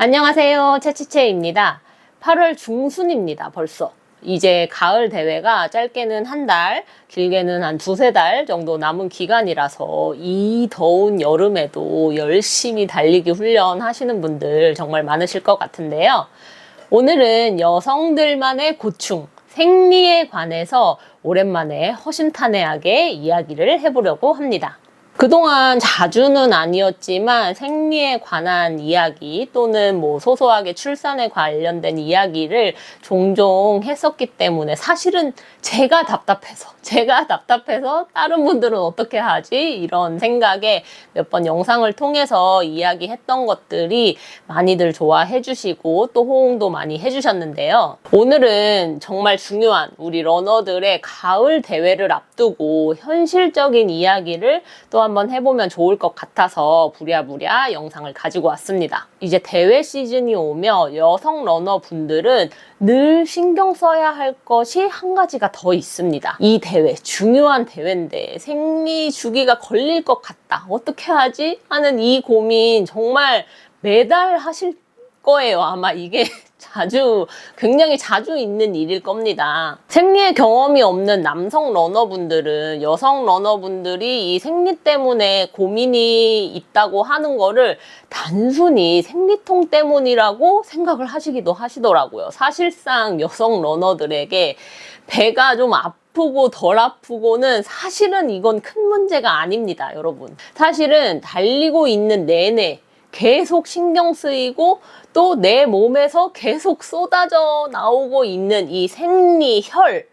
안녕하세요. 채치채입니다. 8월 중순입니다. 벌써. 이제 가을 대회가 짧게는 한 달, 길게는 한 두세 달 정도 남은 기간이라서 이 더운 여름에도 열심히 달리기 훈련 하시는 분들 정말 많으실 것 같은데요. 오늘은 여성들만의 고충, 생리에 관해서 오랜만에 허심탄회하게 이야기를 해보려고 합니다. 그동안 자주는 아니었지만 생리에 관한 이야기 또는 소소하게 출산에 관련된 이야기를 종종 했었기 때문에 사실은 제가 답답해서 다른 분들은 어떻게 하지? 이런 생각에 몇 번 영상을 통해서 이야기했던 것들이 많이들 좋아해 주시고 또 호응도 많이 해주셨는데요. 오늘은 정말 중요한 우리 러너들의 가을 대회를 앞두고 현실적인 이야기를 또 한번 해보면 좋을 것 같아서 부랴부랴 영상을 가지고 왔습니다. 이제 대회 시즌이 오며 여성 러너 분들은 늘 신경 써야 할 것이 한 가지가 더 있습니다. 이 대회, 중요한 대회인데 생리 주기가 걸릴 것 같다. 어떻게 하지? 하는 이 고민 정말 매달 하실 거예요. 아마 이게 굉장히 자주 있는 일일 겁니다. 생리의 경험이 없는 남성 러너분들은 여성 러너분들이 이 생리 때문에 고민이 있다고 하는 거를 단순히 생리통 때문이라고 생각을 하시기도 하시더라고요. 사실상 여성 러너들에게 배가 좀 아프고 덜 아프고는 사실은 이건 큰 문제가 아닙니다, 여러분. 사실은 달리고 있는 내내 계속 신경 쓰이고 또 내 몸에서 계속 쏟아져 나오고 있는 이 생리혈,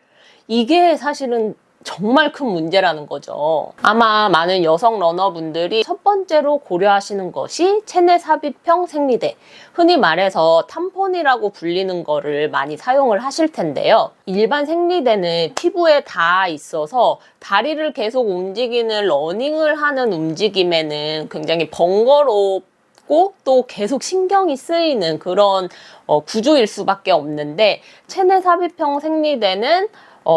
이게 사실은 정말 큰 문제라는 거죠. 아마 많은 여성 러너분들이 첫 번째로 고려하시는 것이 체내 삽입형 생리대, 흔히 말해서 탐폰이라고 불리는 거를 많이 사용을 하실 텐데요. 일반 생리대는 피부에 닿아 있어서 다리를 계속 움직이는 러닝을 하는 움직임에는 굉장히 번거롭고 또 계속 신경이 쓰이는 그런 구조일 수밖에 없는데, 체내 삽입형 생리대는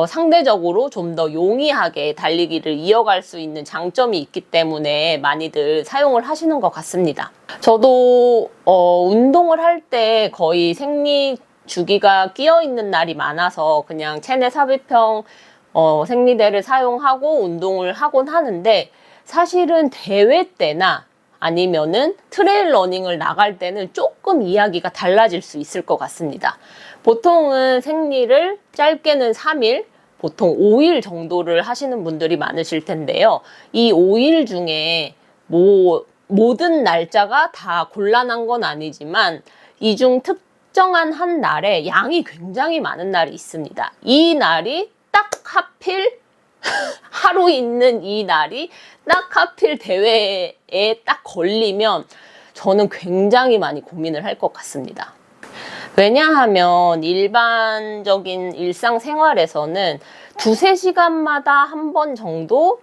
상대적으로 좀 더 용이하게 달리기를 이어갈 수 있는 장점이 있기 때문에 많이들 사용을 하시는 것 같습니다. 저도 운동을 할 때 거의 생리 주기가 끼어 있는 날이 많아서 그냥 체내 삽입형 생리대를 사용하고 운동을 하곤 하는데, 사실은 대회 때나 아니면은 트레일 러닝을 나갈 때는 조금 이야기가 달라질 수 있을 것 같습니다. 보통은 생리를 짧게는 3일, 보통 5일 정도를 하시는 분들이 많으실 텐데요. 이 5일 중에 모든 날짜가 다 곤란한 건 아니지만 이 중 특정한 한 날에 양이 굉장히 많은 날이 있습니다. 이 날이 딱 하필 하루 있는 이 날이 딱 하필 대회에 딱 걸리면 저는 굉장히 많이 고민을 할 것 같습니다. 왜냐하면 일반적인 일상생활에서는 두세 시간마다 한 번 정도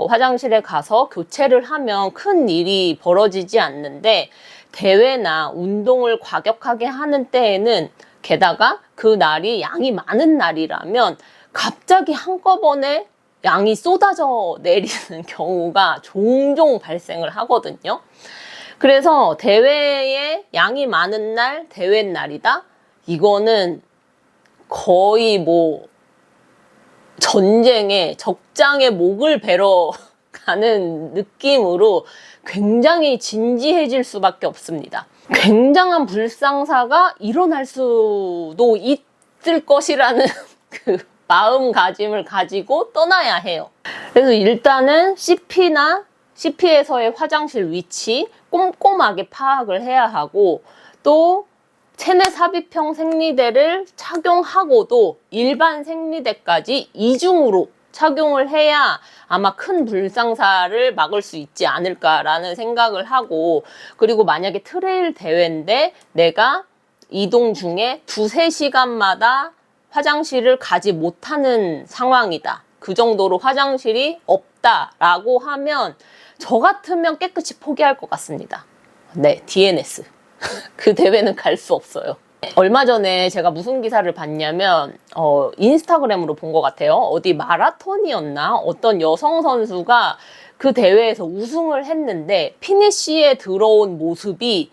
화장실에 가서 교체를 하면 큰 일이 벌어지지 않는데, 대회나 운동을 과격하게 하는 때에는 게다가 그 날이 양이 많은 날이라면 갑자기 한꺼번에 양이 쏟아져 내리는 경우가 종종 발생을 하거든요. 그래서 대회에 양이 많은 날, 대회 날이다? 이거는 거의 전쟁에 적장에 목을 베러 가는 느낌으로 굉장히 진지해질 수밖에 없습니다. 굉장한 불상사가 일어날 수도 있을 것이라는 그 마음가짐을 가지고 떠나야 해요. 그래서 일단은 CP에서의 화장실 위치 꼼꼼하게 파악을 해야 하고, 또 체내 삽입형 생리대를 착용하고도 일반 생리대까지 이중으로 착용을 해야 아마 큰 불상사를 막을 수 있지 않을까라는 생각을 하고, 그리고 만약에 트레일 대회인데 내가 이동 중에 두세 시간마다 화장실을 가지 못하는 상황이다, 그 정도로 화장실이 없다라고 하면 저 같으면 깨끗이 포기할 것 같습니다. 네, DNS. 그 대회는 갈 수 없어요. 얼마 전에 제가 무슨 기사를 봤냐면 인스타그램으로 본 것 같아요. 어디 마라톤이었나? 어떤 여성 선수가 그 대회에서 우승을 했는데 피니쉬에 들어온 모습이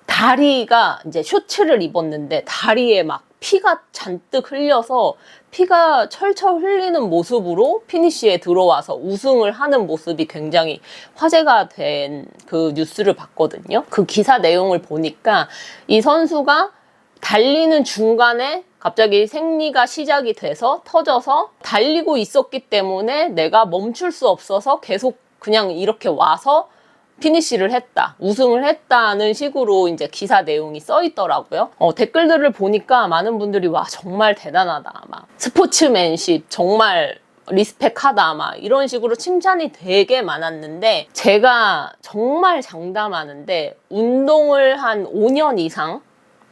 다리가 이제 쇼츠를 입었는데 다리에 막 피가 잔뜩 흘려서 피가 철철 흘리는 모습으로 피니쉬에 들어와서 우승을 하는 모습이 굉장히 화제가 된 그 뉴스를 봤거든요. 그 기사 내용을 보니까 이 선수가 달리는 중간에 갑자기 생리가 시작이 돼서 터져서 달리고 있었기 때문에 내가 멈출 수 없어서 계속 그냥 이렇게 와서 피니쉬를 했다, 우승을 했다는 식으로 이제 기사 내용이 써 있더라고요. 댓글들을 보니까 많은 분들이 와 정말 대단하다, 막 스포츠맨십 정말 리스펙하다, 막 이런 식으로 칭찬이 되게 많았는데, 제가 정말 장담하는데 운동을 한 5년 이상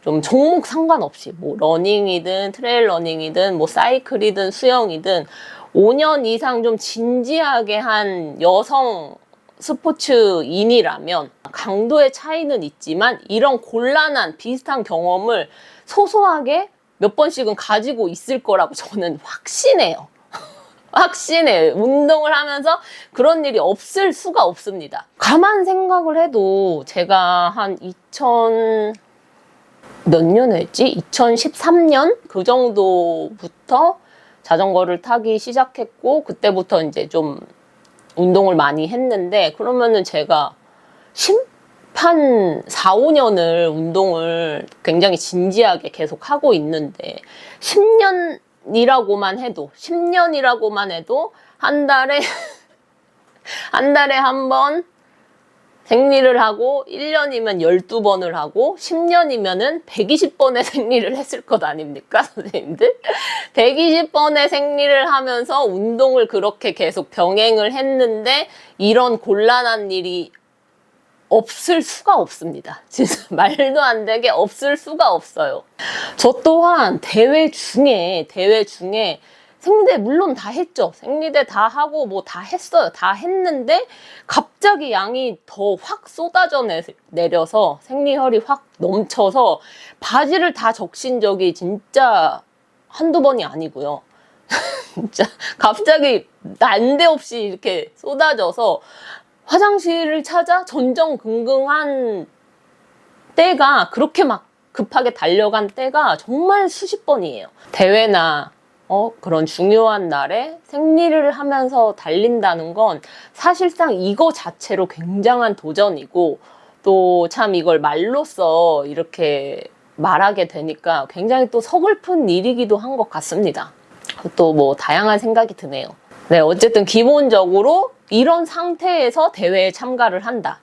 좀 종목 상관없이 뭐 러닝이든 트레일 러닝이든 뭐 사이클이든 수영이든 5년 이상 좀 진지하게 한 여성 스포츠인이라면 강도의 차이는 있지만 이런 곤란한 비슷한 경험을 소소하게 몇 번씩은 가지고 있을 거라고 저는 확신해요. 확신해요. 운동을 하면서 그런 일이 없을 수가 없습니다. 가만 생각을 해도 제가 한 몇 년에 했지? 2013년? 그 정도부터 자전거를 타기 시작했고, 그때부터 이제 좀 운동을 많이 했는데, 그러면은 제가 한 4, 5년을 운동을 굉장히 진지하게 계속 하고 있는데, 10년이라고만 해도 한 달에 한 번 생리를 하고, 1년이면 12번을 하고 10년이면은 120번의 생리를 했을 것 아닙니까, 선생님들? 120번의 생리를 하면서 운동을 그렇게 계속 병행을 했는데 이런 곤란한 일이 없을 수가 없습니다. 진짜 말도 안 되게 없을 수가 없어요. 저 또한 대회 중에 생리대 물론 다 했죠. 생리대 다 하고 뭐 다 했어요. 다 했는데 갑자기 양이 더 확 쏟아져 내려서 생리혈이 확 넘쳐서 바지를 다 적신 적이 진짜 한두 번이 아니고요. 진짜 갑자기 난데없이 이렇게 쏟아져서 화장실을 찾아 전전긍긍한 때가, 그렇게 막 급하게 달려간 때가 정말 수십 번이에요. 대회나 그런 중요한 날에 생리를 하면서 달린다는 건 사실상 이거 자체로 굉장한 도전이고, 또 참 이걸 말로써 이렇게 말하게 되니까 굉장히 또 서글픈 일이기도 한 것 같습니다. 또 뭐 다양한 생각이 드네요. 네, 어쨌든 기본적으로 이런 상태에서 대회에 참가를 한다.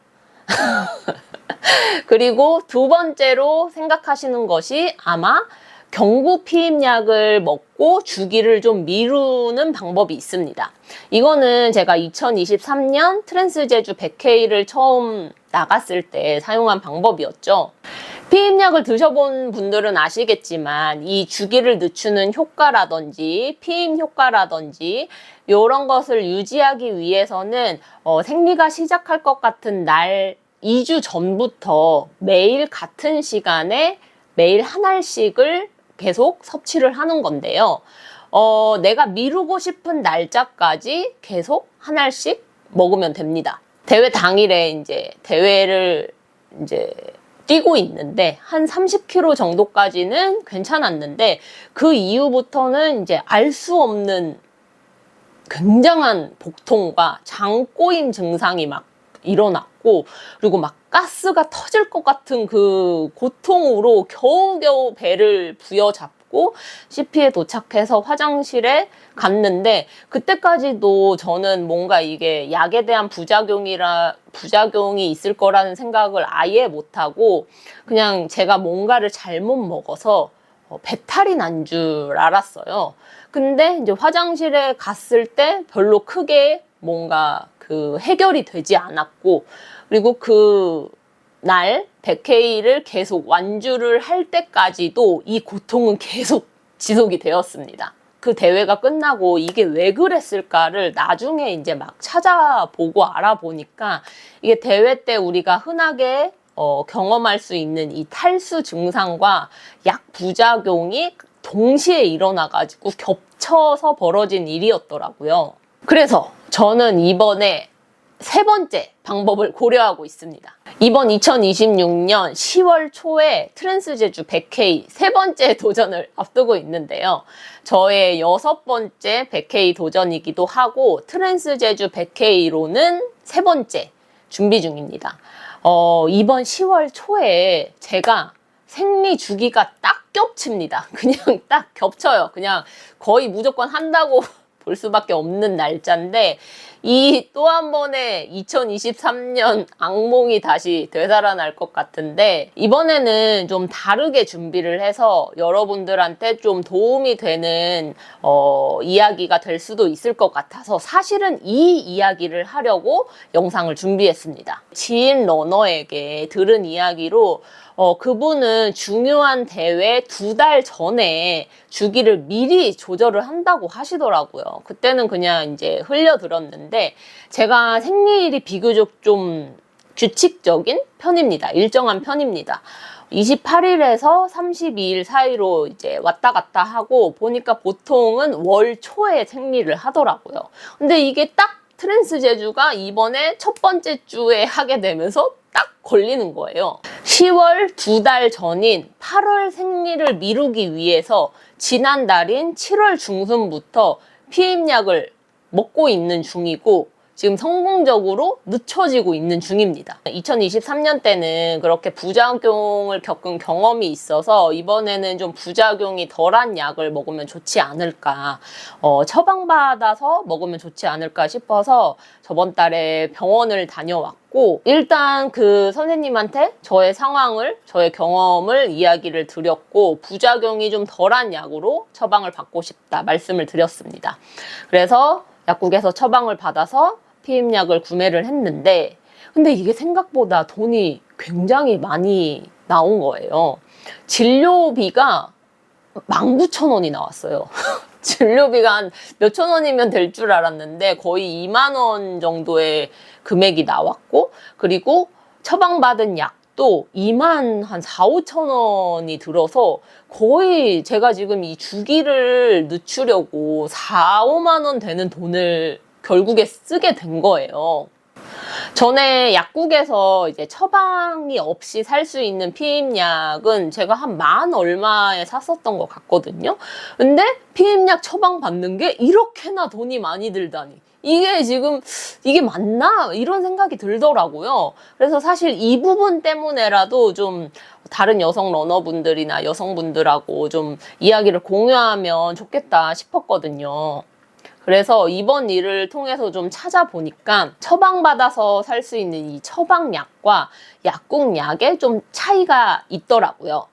그리고 두 번째로 생각하시는 것이 아마 경구 피임약을 먹고 주기를 좀 미루는 방법이 있습니다. 이거는 제가 2023년 트랜스 제주 100K를 처음 나갔을 때 사용한 방법이었죠. 피임약을 드셔본 분들은 아시겠지만 이 주기를 늦추는 효과라든지 피임 효과라든지 이런 것을 유지하기 위해서는 생리가 시작할 것 같은 날 2주 전부터 매일 같은 시간에 매일 한 알씩을 계속 섭취를 하는 건데요. 내가 미루고 싶은 날짜까지 계속 한 알씩 먹으면 됩니다. 대회 당일에 이제 대회를 뛰고 있는데 한 30km 정도까지는 괜찮았는데 그 이후부터는 이제 알 수 없는 굉장한 복통과 장꼬임 증상이 막 일어났고, 그리고 막 가스가 터질 것 같은 그 고통으로 겨우겨우 배를 부여잡고 CP에 도착해서 화장실에 갔는데, 그때까지도 저는 뭔가 이게 약에 대한 부작용이 있을 거라는 생각을 아예 못하고 그냥 제가 뭔가를 잘못 먹어서 배탈이 난 줄 알았어요. 근데 이제 화장실에 갔을 때 별로 크게 뭔가 그 해결이 되지 않았고, 그리고 그 날 100K를 계속 완주를 할 때까지도 이 고통은 계속 지속이 되었습니다. 그 대회가 끝나고 이게 왜 그랬을까를 나중에 이제 막 찾아보고 알아보니까 이게 대회 때 우리가 흔하게 경험할 수 있는 이 탈수 증상과 약 부작용이 동시에 일어나가지고 겹쳐서 벌어진 일이었더라고요. 그래서 저는 이번에 세 번째 방법을 고려하고 있습니다. 이번 2026년 10월 초에 트랜스제주 100K 세 번째 도전을 앞두고 있는데요. 저의 6번째 100K 도전이기도 하고 트랜스제주 100K로는 세 번째 준비 중입니다. 이번 10월 초에 제가 생리 주기가 딱 겹칩니다. 그냥 딱 겹쳐요. 그냥 거의 무조건 한다고 볼 수밖에 없는 날짜인데 이 또 한 번의 2023년 악몽이 다시 되살아날 것 같은데 이번에는 좀 다르게 준비를 해서 여러분들한테 좀 도움이 되는 이야기가 될 수도 있을 것 같아서 사실은 이 이야기를 하려고 영상을 준비했습니다. 지인 러너에게 들은 이야기로 그분은 중요한 대회 2달 전에 주기를 미리 조절을 한다고 하시더라고요. 그때는 그냥 이제 흘려들었는데 제가 생리일이 비교적 좀 규칙적인 편입니다. 일정한 편입니다. 28일에서 32일 사이로 이제 왔다 갔다 하고 보니까 보통은 월 초에 생리를 하더라고요. 근데 이게 딱 트랜스제주가 이번에 첫 번째 주에 하게 되면서 딱 걸리는 거예요. 10월 2달 전인 8월 생리를 미루기 위해서 지난달인 7월 중순부터 피임약을 먹고 있는 중이고 지금 성공적으로 늦춰지고 있는 중입니다. 2023년 때는 그렇게 부작용을 겪은 경험이 있어서 이번에는 좀 부작용이 덜한 약을 먹으면 좋지 않을까, 처방받아서 먹으면 좋지 않을까 싶어서 저번 달에 병원을 다녀왔고 일단 그 선생님한테 저의 상황을, 저의 경험을 이야기를 드렸고 부작용이 좀 덜한 약으로 처방을 받고 싶다 말씀을 드렸습니다. 그래서 약국에서 처방을 받아서 피임약을 구매를 했는데 근데 이게 생각보다 돈이 굉장히 많이 나온 거예요. 진료비가 19,000원이 나왔어요. 진료비가 한 몇천 원이면 될 줄 알았는데 거의 2만 원 정도의 금액이 나왔고 그리고 처방받은 약도 2만 한 4, 5천 원이 들어서 거의 제가 지금 이 주기를 늦추려고 4, 5만 원 되는 돈을 결국에 쓰게 된 거예요. 전에 약국에서 이제 처방이 없이 살 수 있는 피임약은 제가 한 10,000 얼마에 샀었던 것 같거든요. 근데 피임약 처방 받는 게 이렇게나 돈이 많이 들다니. 이게 지금 이게 맞나? 이런 생각이 들더라고요. 그래서 사실 이 부분 때문에라도 좀 다른 여성 러너분들이나 여성분들하고 좀 이야기를 공유하면 좋겠다 싶었거든요. 그래서 이번 일을 통해서 좀 찾아보니까 처방받아서 살 수 있는 이 처방약과 약국약에 좀 차이가 있더라고요.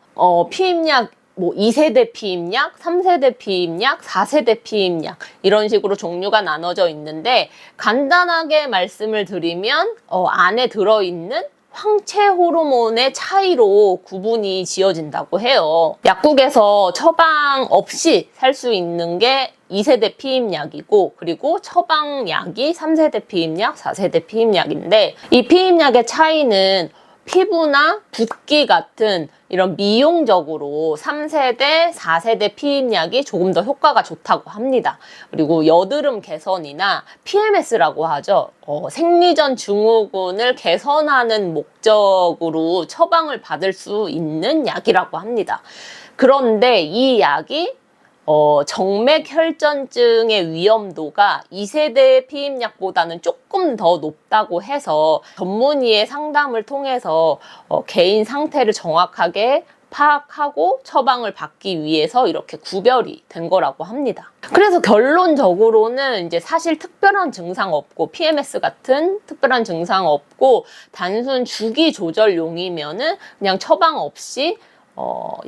피임약 뭐 2세대 피임약, 3세대 피임약, 4세대 피임약 이런 식으로 종류가 나눠져 있는데 간단하게 말씀을 드리면 안에 들어있는 황체 호르몬의 차이로 구분이 지어진다고 해요. 약국에서 처방 없이 살 수 있는 게 2세대 피임약이고 그리고 처방약이 3세대 피임약, 4세대 피임약인데 이 피임약의 차이는 피부나 붓기 같은 이런 미용적으로 3세대, 4세대 피임약이 조금 더 효과가 좋다고 합니다. 그리고 여드름 개선이나 PMS라고 하죠. 생리전 증후군을 개선하는 목적으로 처방을 받을 수 있는 약이라고 합니다. 그런데 이 약이 정맥혈전증의 위험도가 2세대 피임약보다는 조금 더 높다고 해서 전문의의 상담을 통해서 개인 상태를 정확하게 파악하고 처방을 받기 위해서 이렇게 구별이 된 거라고 합니다. 그래서 결론적으로는 이제 사실 특별한 증상 없고 PMS 같은 특별한 증상 없고 단순 주기 조절용이면은 그냥 처방 없이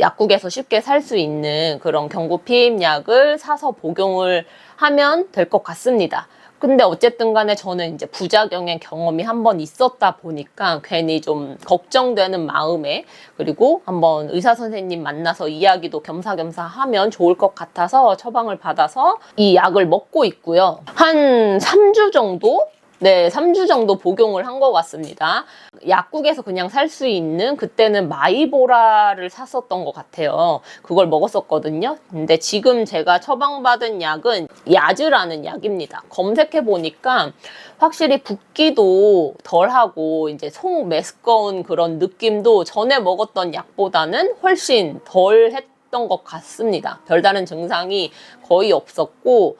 약국에서 쉽게 살 수 있는 그런 경구 피임약을 사서 복용을 하면 될 것 같습니다. 근데 어쨌든 간에 저는 이제 부작용의 경험이 한번 있었다 보니까 괜히 좀 걱정되는 마음에 그리고 한번 의사 선생님 만나서 이야기도 겸사겸사 하면 좋을 것 같아서 처방을 받아서 이 약을 먹고 있고요. 한 3주 정도 네, 3주 정도 복용을 한 것 같습니다. 약국에서 그냥 살 수 있는 그때는 마이보라를 샀었던 것 같아요. 그걸 먹었었거든요. 근데 지금 제가 처방받은 약은 야즈라는 약입니다. 검색해 보니까 확실히 붓기도 덜하고 이제 속 메스꺼운 그런 느낌도 전에 먹었던 약보다는 훨씬 덜 했던 것 같습니다. 별다른 증상이 거의 없었고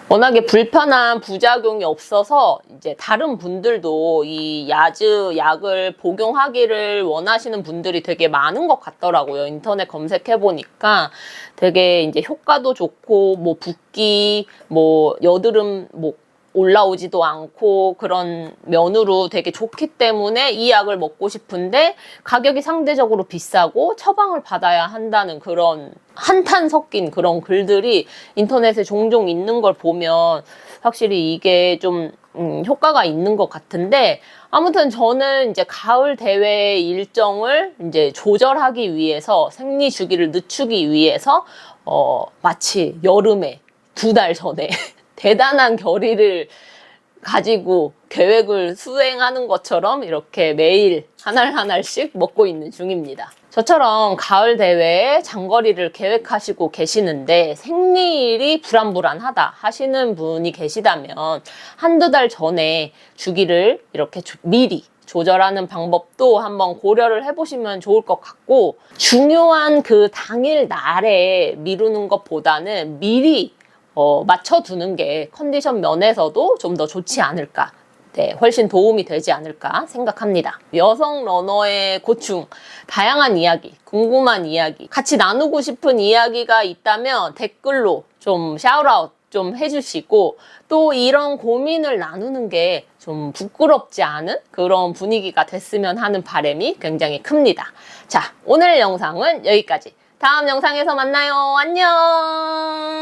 워낙에 불편한 부작용이 없어서 이제 다른 분들도 이 야즈 약을 복용하기를 원하시는 분들이 되게 많은 것 같더라고요. 인터넷 검색해 보니까 되게 이제 효과도 좋고 뭐 붓기, 뭐 여드름 뭐 올라오지도 않고 그런 면으로 되게 좋기 때문에 이 약을 먹고 싶은데 가격이 상대적으로 비싸고 처방을 받아야 한다는 그런 한탄 섞인 그런 글들이 인터넷에 종종 있는 걸 보면 확실히 이게 좀 효과가 있는 것 같은데 아무튼 저는 이제 가을 대회 일정을 이제 조절하기 위해서 생리 주기를 늦추기 위해서 마치 여름에 2달 전에 대단한 결의를 가지고 계획을 수행하는 것처럼 이렇게 매일 한 알 한 알씩 먹고 있는 중입니다. 저처럼 가을 대회에 장거리를 계획하시고 계시는데 생리일이 불안불안하다 하시는 분이 계시다면 한두 달 전에 주기를 이렇게 미리 조절하는 방법도 한번 고려를 해보시면 좋을 것 같고 중요한 그 당일 날에 미루는 것보다는 미리 맞춰두는 게 컨디션 면에서도 좀 더 좋지 않을까. 네, 훨씬 도움이 되지 않을까 생각합니다. 여성 러너의 고충, 다양한 이야기, 궁금한 이야기, 같이 나누고 싶은 이야기가 있다면 댓글로 좀 샤웃아웃 좀 해주시고 또 이런 고민을 나누는 게 좀 부끄럽지 않은 그런 분위기가 됐으면 하는 바람이 굉장히 큽니다. 자, 오늘 영상은 여기까지. 다음 영상에서 만나요. 안녕!